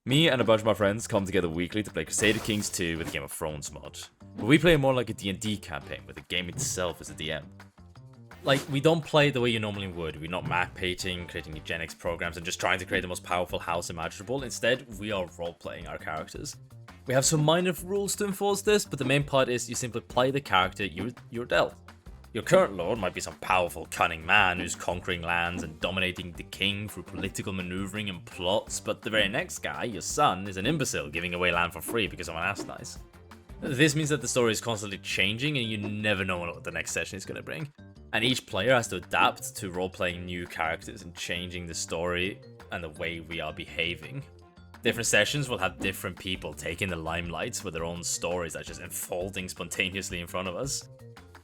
Me and a bunch of my friends come together weekly to play Crusader Kings 2 with Game of Thrones mod. But we play more like a D&D campaign, where the game itself is a DM. Like, we don't play the way you normally would. We're not map painting, creating eugenics programs, and just trying to create the most powerful house imaginable. Instead, we are role-playing our characters. We have some minor rules to enforce this, but the main part is you simply play the character you're dealt. Your current lord might be some powerful, cunning man who's conquering lands and dominating the king through political maneuvering and plots, but the very next guy, your son, is an imbecile giving away land for free because someone asked nice. This means that the story is constantly changing and you never know what the next session is going to bring. And each player has to adapt to role-playing new characters and changing the story and the way we are behaving. Different sessions will have different people taking the limelight with their own stories that just unfolding spontaneously in front of us.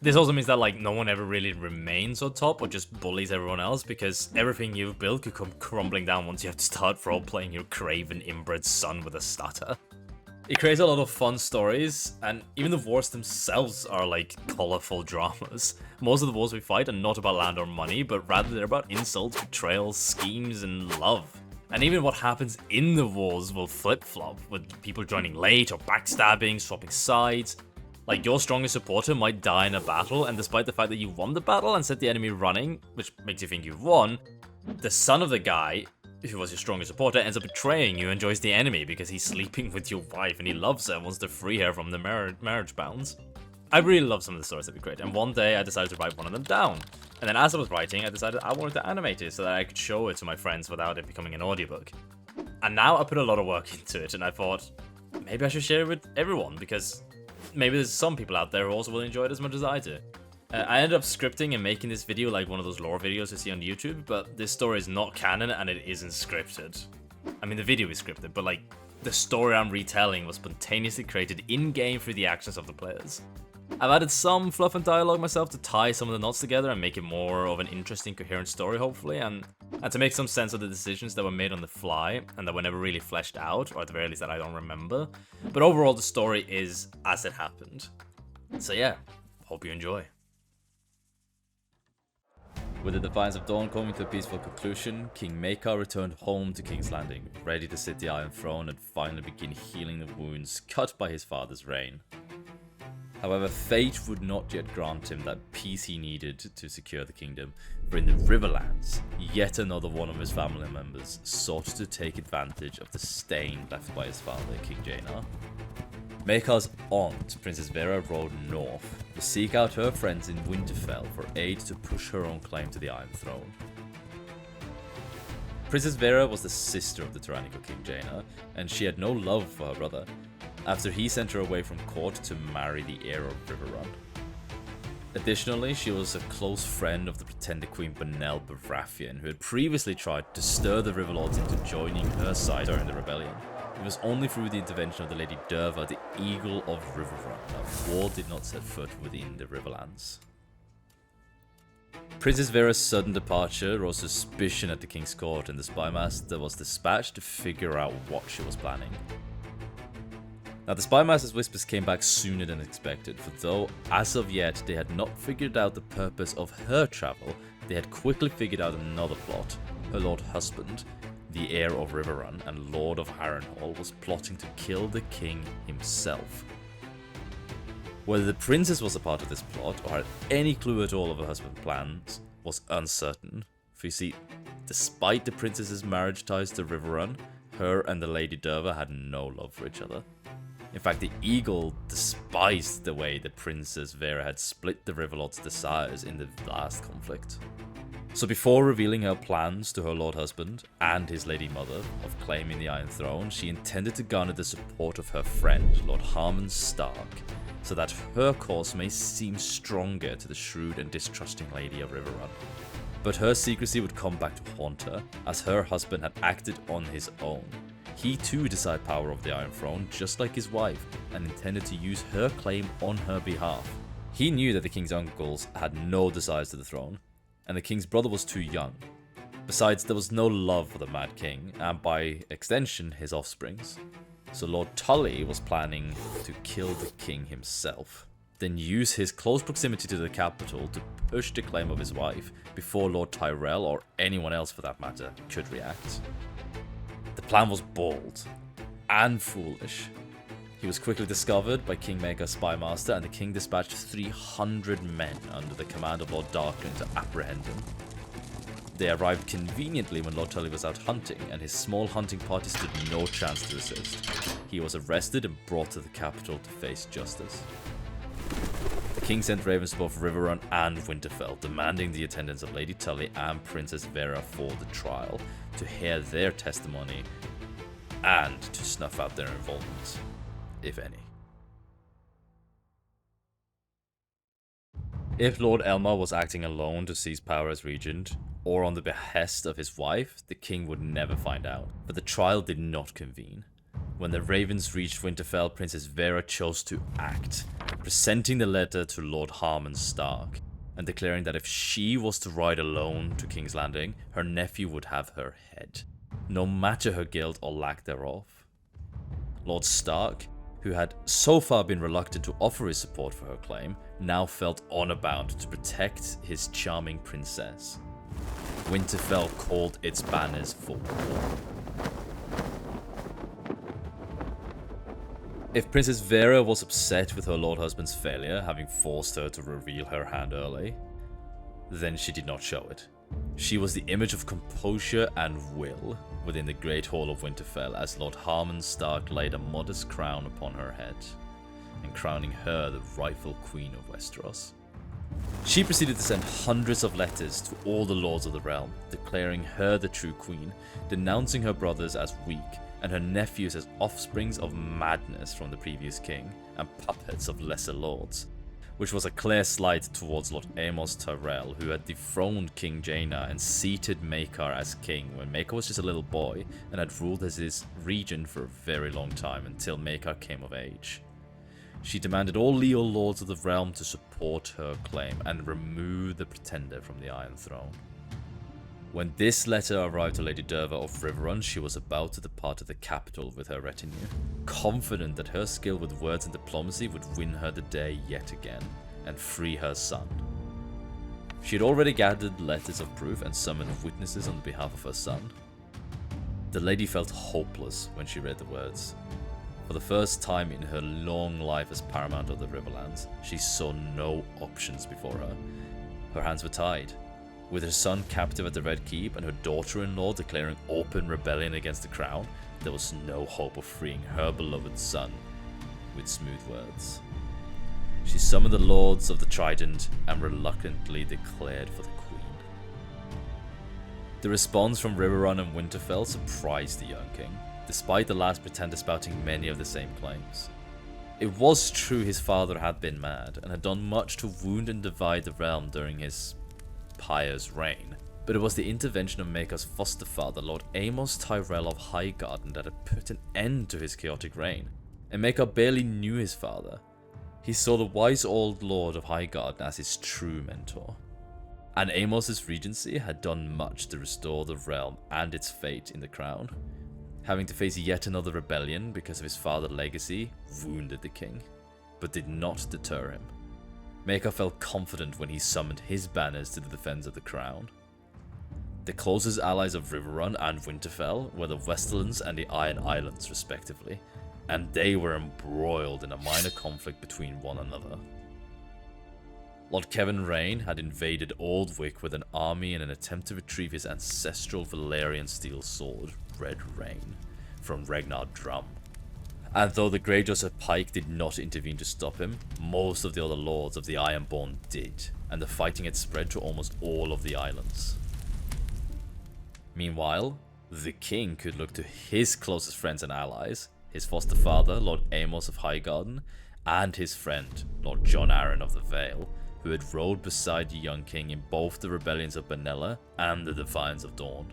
This also means that no one ever really remains on top or just bullies everyone else, because everything you've built could come crumbling down once you have to start role-playing your craven inbred son with a stutter. It creates a lot of fun stories, and even the wars themselves are colourful dramas. Most of the wars we fight are not about land or money, but rather they're about insults, betrayals, schemes, and love. And even what happens in the wars will flip-flop, with people joining late or backstabbing, swapping sides. Your strongest supporter might die in a battle, and despite the fact that you won the battle and set the enemy running, which makes you think you've won, the son of the guy who was your strongest supporter ends up betraying you and joins the enemy because he's sleeping with your wife and he loves her and wants to free her from the marriage bounds. I really love some of the stories that we create, and one day I decided to write one of them down. And then as I was writing, I decided I wanted to animate it so that I could show it to my friends without it becoming an audiobook. And now I put a lot of work into it, and I thought, maybe I should share it with everyone, because maybe there's some people out there who also will enjoy it as much as I do. I ended up scripting and making this video like one of those lore videos you see on YouTube, but this story is not canon and it isn't scripted. I mean, the video is scripted, but the story I'm retelling was spontaneously created in-game through the actions of the players. I've added some fluff and dialogue myself to tie some of the knots together and make it more of an interesting, coherent story, hopefully, and to make some sense of the decisions that were made on the fly and that were never really fleshed out, or at the very least that I don't remember. But overall, the story is as it happened. So yeah, hope you enjoy. With the Defiance of Dawn coming to a peaceful conclusion, King Maekar returned home to King's Landing, ready to sit the Iron Throne and finally begin healing the wounds cut by his father's reign. However, fate would not yet grant him that peace he needed to secure the kingdom, for in the Riverlands, yet another one of his family members sought to take advantage of the stain left by his father, King Jaenar. Maekar's aunt, Princess Vera, rode north to seek out her friends in Winterfell for aid to push her own claim to the Iron Throne. Princess Vera was the sister of the tyrannical King Jaenar, and she had no love for her brother, after he sent her away from court to marry the heir of Riverrun. Additionally, she was a close friend of the pretender Queen Benel Baratheon, who had previously tried to stir the Riverlords into joining her side during the rebellion. It was only through the intervention of the Lady Derva, the Eagle of Riverrun, that war did not set foot within the Riverlands. Princess Vera's sudden departure rose suspicion at the King's Court, and the Spymaster was dispatched to figure out what she was planning. Now, the Spymaster's whispers came back sooner than expected, for though, as of yet, they had not figured out the purpose of her travel, they had quickly figured out another plot. Her lord husband, the heir of Riverrun and lord of Harrenhal, was plotting to kill the king himself. Whether the princess was a part of this plot, or had any clue at all of her husband's plans, was uncertain, for you see, despite the princess's marriage ties to Riverrun, her and the Lady Derva had no love for each other. In fact, the Eagle despised the way the Princess Vera had split the Riverlord's desires in the last conflict. So before revealing her plans to her lord husband and his lady mother of claiming the Iron Throne, she intended to garner the support of her friend, Lord Harmon Stark, so that her cause may seem stronger to the shrewd and distrusting Lady of Riverrun. But her secrecy would come back to haunt her, as her husband had acted on his own. He too desired power of the Iron Throne, just like his wife, and intended to use her claim on her behalf. He knew that the king's uncles had no desires to the throne, and the king's brother was too young. Besides, there was no love for the Mad King, and by extension, his offsprings. So Lord Tully was planning to kill the king himself, then use his close proximity to the capital to push the claim of his wife before Lord Tyrell, or anyone else for that matter, could react. The plan was bold, and foolish. He was quickly discovered by King Maekar's spymaster, and the king dispatched 300 men under the command of Lord Darkling to apprehend him. They arrived conveniently when Lord Tully was out hunting, and his small hunting party stood no chance to resist. He was arrested and brought to the capital to face justice. The king sent ravens to both Riverrun and Winterfell, demanding the attendance of Lady Tully and Princess Vera for the trial, to hear their testimony and to snuff out their involvement, if any. If Lord Elmar was acting alone to seize power as regent, or on the behest of his wife, the king would never find out, but the trial did not convene. When the ravens reached Winterfell, Princess Vera chose to act, presenting the letter to Lord Harmon Stark, and declaring that if she was to ride alone to King's Landing, her nephew would have her head, no matter her guilt or lack thereof. Lord Stark, who had so far been reluctant to offer his support for her claim, now felt honor bound to protect his charming princess. Winterfell called its banners for war. If Princess Vera was upset with her lord husband's failure, having forced her to reveal her hand early, then she did not show it. She was the image of composure and will within the Great Hall of Winterfell as Lord Harmon Stark laid a modest crown upon her head, and crowning her the rightful Queen of Westeros. She proceeded to send hundreds of letters to all the lords of the realm, declaring her the true queen, denouncing her brothers as weak, and her nephews as offsprings of madness from the previous king, and puppets of lesser lords, which was a clear slight towards Lord Amos Tyrell, who had dethroned King Jaenar and seated Maekar as king when Maekar was just a little boy, and had ruled as his regent for a very long time until Maekar came of age. She demanded all leal lords of the realm to support her claim and remove the pretender from the Iron Throne. When this letter arrived to Lady Derva of Riverrun, she was about to depart to the capital with her retinue, confident that her skill with words and diplomacy would win her the day yet again, and free her son. She had already gathered letters of proof and summoned witnesses on behalf of her son. The lady felt hopeless when she read the words. For the first time in her long life as Paramount of the Riverlands, she saw no options before her. Her hands were tied. With her son captive at the Red Keep and her daughter-in-law declaring open rebellion against the crown, there was no hope of freeing her beloved son with smooth words. She summoned the lords of the Trident and reluctantly declared for the queen. The response from Riverrun and Winterfell surprised the young king, despite the last pretender spouting many of the same claims. It was true his father had been mad and had done much to wound and divide the realm during his pious reign, but it was the intervention of Maekar's foster father, Lord Amos Tyrell of Highgarden, that had put an end to his chaotic reign, and Maekar barely knew his father. He saw the wise old lord of Highgarden as his true mentor, and Amos's regency had done much to restore the realm and its fate in the crown. Having to face yet another rebellion because of his father's legacy wounded the king, but did not deter him. Maekar felt confident when he summoned his banners to the defense of the crown. The closest allies of Riverrun and Winterfell were the Westerlands and the Iron Islands respectively, and they were embroiled in a minor conflict between one another. Lord Kevin Rayne had invaded Old Wick with an army in an attempt to retrieve his ancestral Valyrian steel sword, Red Rain, from Ragnar Drum. And though the Grey Joseph Pike did not intervene to stop him, most of the other lords of the Ironborn did, and the fighting had spread to almost all of the islands. Meanwhile, the king could look to his closest friends and allies, his foster father, Lord Amos of Highgarden, and his friend, Lord Jon Arryn of the Vale, who had rode beside the young king in both the rebellions of Benella and the Defiance of Dawn.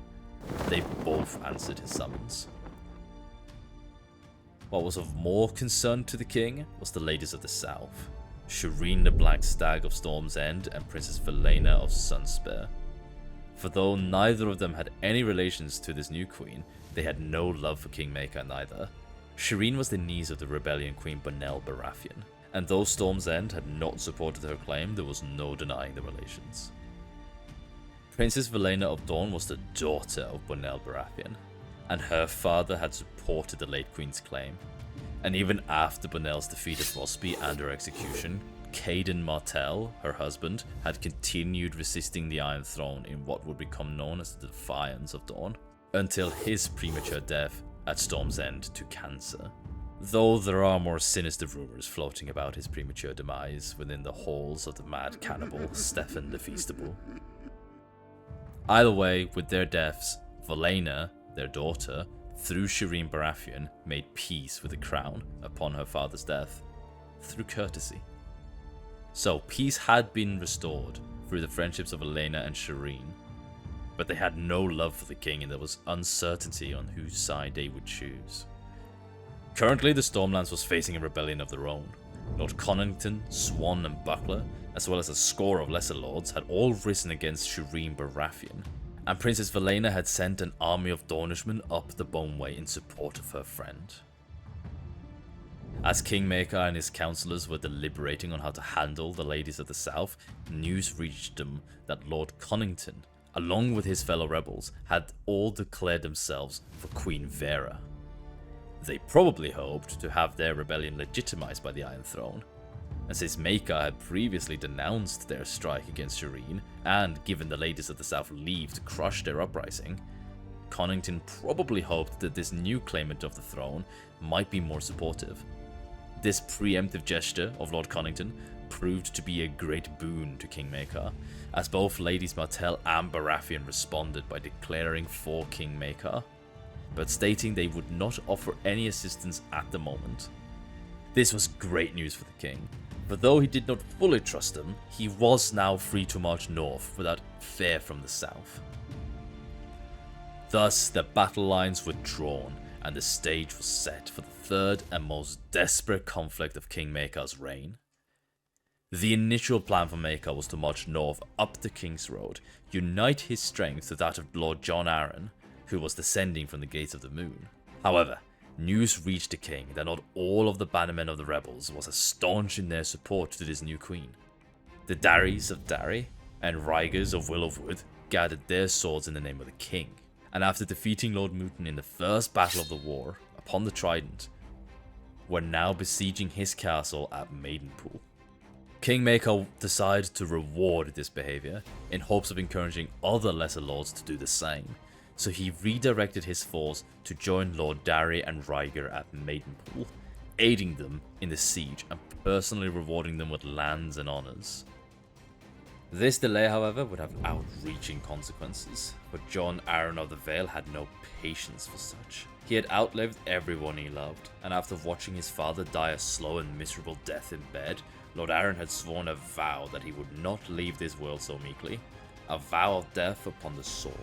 They both answered his summons. What was of more concern to the king was the ladies of the south, Shireen the Black Stag of Storm's End and Princess Velena of Sunspear. For though neither of them had any relations to this new queen, they had no love for King Maekar neither. Shireen was the niece of the rebellion queen Bonel Baratheon, and though Storm's End had not supported her claim, there was no denying the relations. Princess Velena of Dawn was the daughter of Bonel Baratheon, and her father had supported the late Queen's claim. And even after Bonell's defeat at Rosby and her execution, Caden Martell, her husband, had continued resisting the Iron Throne in what would become known as the Defiance of Dawn, until his premature death at Storm's End to cancer. Though there are more sinister rumours floating about his premature demise within the halls of the mad cannibal Stefan the Feastable. Either way, with their deaths, Valena, their daughter, through Shireen Baratheon, made peace with the crown upon her father's death, through courtesy. So peace had been restored through the friendships of Elena and Shireen, but they had no love for the king and there was uncertainty on whose side they would choose. Currently, the Stormlands was facing a rebellion of their own. Lord Connington, Swan and Buckler, as well as a score of lesser lords, had all risen against Shireen Baratheon, and Princess Valena had sent an army of Dornishmen up the Boneway in support of her friend. As Kingmaker and his councillors were deliberating on how to handle the ladies of the south, news reached them that Lord Connington, along with his fellow rebels, had all declared themselves for Queen Vera. They probably hoped to have their rebellion legitimized by the Iron Throne, and since Maker had previously denounced their strike against Shireen and given the ladies of the south leave to crush their uprising, Connington probably hoped that this new claimant of the throne might be more supportive. This preemptive gesture of Lord Connington proved to be a great boon to Kingmaker, as both Ladies Martell and Baratheon responded by declaring for Kingmaker, but stating they would not offer any assistance at the moment. This was great news for the king, for though he did not fully trust them, he was now free to march north without fear from the south. Thus, the battle lines were drawn, and the stage was set for the third and most desperate conflict of Kingmaker's reign. The initial plan for Maker was to march north up the King's Road, unite his strength to that of Lord Jon Arryn, who was descending from the Gates of the Moon. However, news reached the king that not all of the bannermen of the rebels was as staunch in their support to this new queen. The Darrys of Darry and Rygers of Willowwood gathered their swords in the name of the king, and after defeating Lord Mootton in the first battle of the war upon the Trident, were now besieging his castle at Maidenpool. Kingmaker decided to reward this behaviour in hopes of encouraging other lesser lords to do the same, so he redirected his force to join Lord Darry and Ryger at Maidenpool, aiding them in the siege and personally rewarding them with lands and honours. This delay, however, would have outreaching consequences, but Jon Arryn of the Vale had no patience for such. He had outlived everyone he loved, and after watching his father die a slow and miserable death in bed, Lord Arryn had sworn a vow that he would not leave this world so meekly, a vow of death upon the sword.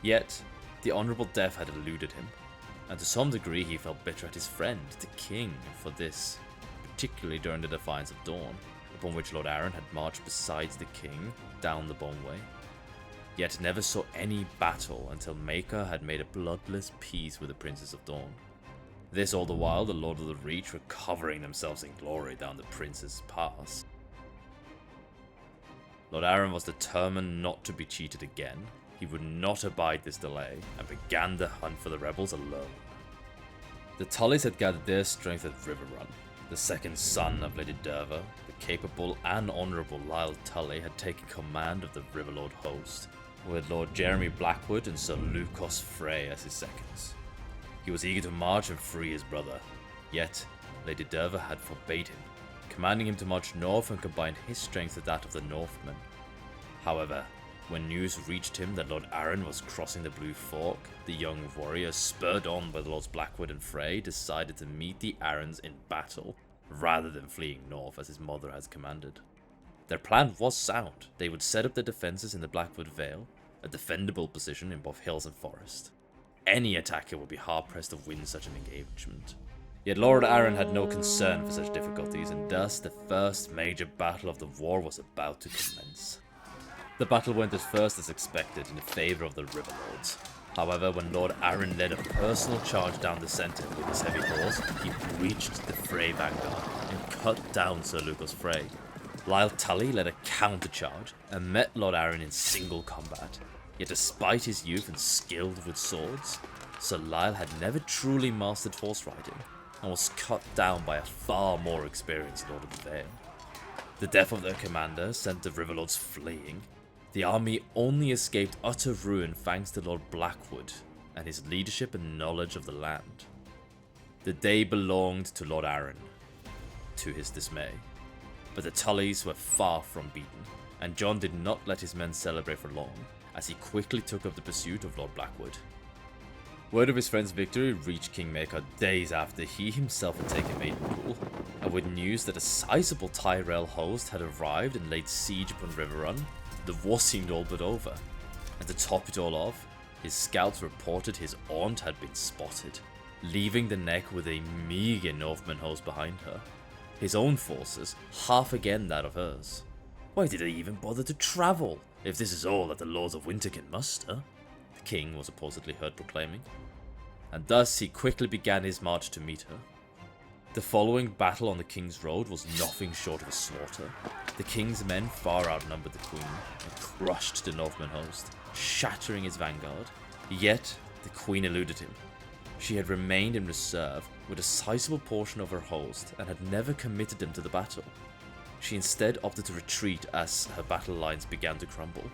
Yet, the honourable death had eluded him, and to some degree he felt bitter at his friend, the king, for this, particularly during the Defiance of Dawn, upon which Lord Arryn had marched besides the king down the Boneway, yet never saw any battle until Maker had made a bloodless peace with the Princess of Dawn. This all the while the Lord of the Reach were covering themselves in glory down the Prince's Pass. Lord Arryn was determined not to be cheated again. He would not abide this delay, and began the hunt for the rebels alone. The Tullys had gathered their strength at Riverrun. The second son of Lady Derva, the capable and honourable Lyle Tully, had taken command of the Riverlord host, with Lord Jeremy Blackwood and Sir Lucas Frey as his seconds. He was eager to march and free his brother, yet Lady Derva had forbade him, commanding him to march north and combine his strength with that of the Northmen. However, when news reached him that Lord Arryn was crossing the Blue Fork, the young warrior, spurred on by Lords Blackwood and Frey, decided to meet the Arryns in battle, rather than fleeing north as his mother had commanded. Their plan was sound. They would set up their defences in the Blackwood Vale, a defendable position in both hills and forest. Any attacker would be hard-pressed to win such an engagement. Yet Lord Arryn had no concern for such difficulties, and thus the first major battle of the war was about to commence. The battle went at first as expected in favour of the Riverlords. However, when Lord Arryn led a personal charge down the centre with his heavy horse, he breached the Frey vanguard and cut down Sir Lucas Frey. Lyle Tully led a counter-charge and met Lord Arryn in single combat. Yet despite his youth and skilled with swords, Sir Lyle had never truly mastered horse riding, and was cut down by a far more experienced Lord of the Vale. The death of their commander sent the Riverlords fleeing. The army only escaped utter ruin thanks to Lord Blackwood and his leadership and knowledge of the land. The day belonged to Lord Arryn, to his dismay. But the Tullys were far from beaten, and Jon did not let his men celebrate for long, as he quickly took up the pursuit of Lord Blackwood. Word of his friend's victory reached King Maekar days after he himself had taken Maidenpool, and with news that a sizable Tyrell host had arrived and laid siege upon Riverrun, the war seemed all but over. And to top it all off, his scouts reported his aunt had been spotted, leaving the neck with a meager Northman host behind her. His own forces, half again that of hers. Why did they even bother to travel, if this is all that the Lords of Winter can muster? The king was supposedly heard proclaiming. And thus he quickly began his march to meet her. The following battle on the King's Road was nothing short of a slaughter. The King's men far outnumbered the Queen, and crushed the Northman host, shattering his vanguard. Yet, the Queen eluded him. She had remained in reserve with a sizable portion of her host, and had never committed them to the battle. She instead opted to retreat as her battle lines began to crumble.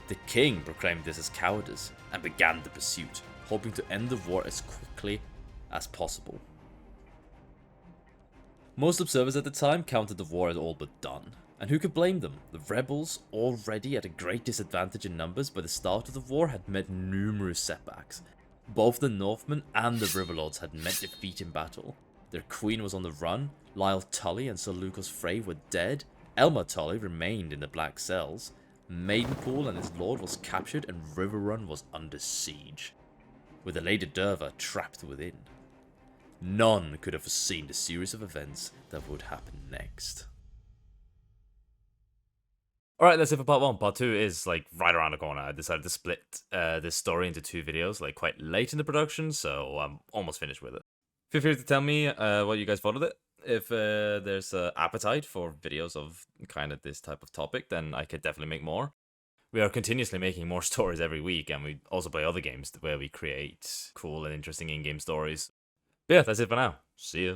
The King proclaimed this as cowardice, and began the pursuit, hoping to end the war as quickly as possible. Most observers at the time counted the war as all but done, and who could blame them? The rebels, already at a great disadvantage in numbers by the start of the war, had met numerous setbacks. Both the Northmen and the Riverlords had met defeat in battle. Their queen was on the run, Lyle Tully and Sir Lucas Frey were dead, Elmar Tully remained in the Black Cells, Maidenpool and his lord was captured, and Riverrun was under siege, with the Lady Derva trapped within. None could have foreseen the series of events that would happen next. Alright, that's it for part 1. Part 2 is like right around the corner. I decided to split this story into 2 videos like quite late in the production, so I'm almost finished with it. Feel free to tell me what you guys thought of it. If there's appetite for videos of kind of this type of topic, then I could definitely make more. We are continuously making more stories every week, and we also play other games where we create cool and interesting in-game stories. But yeah, that's it for now. See ya.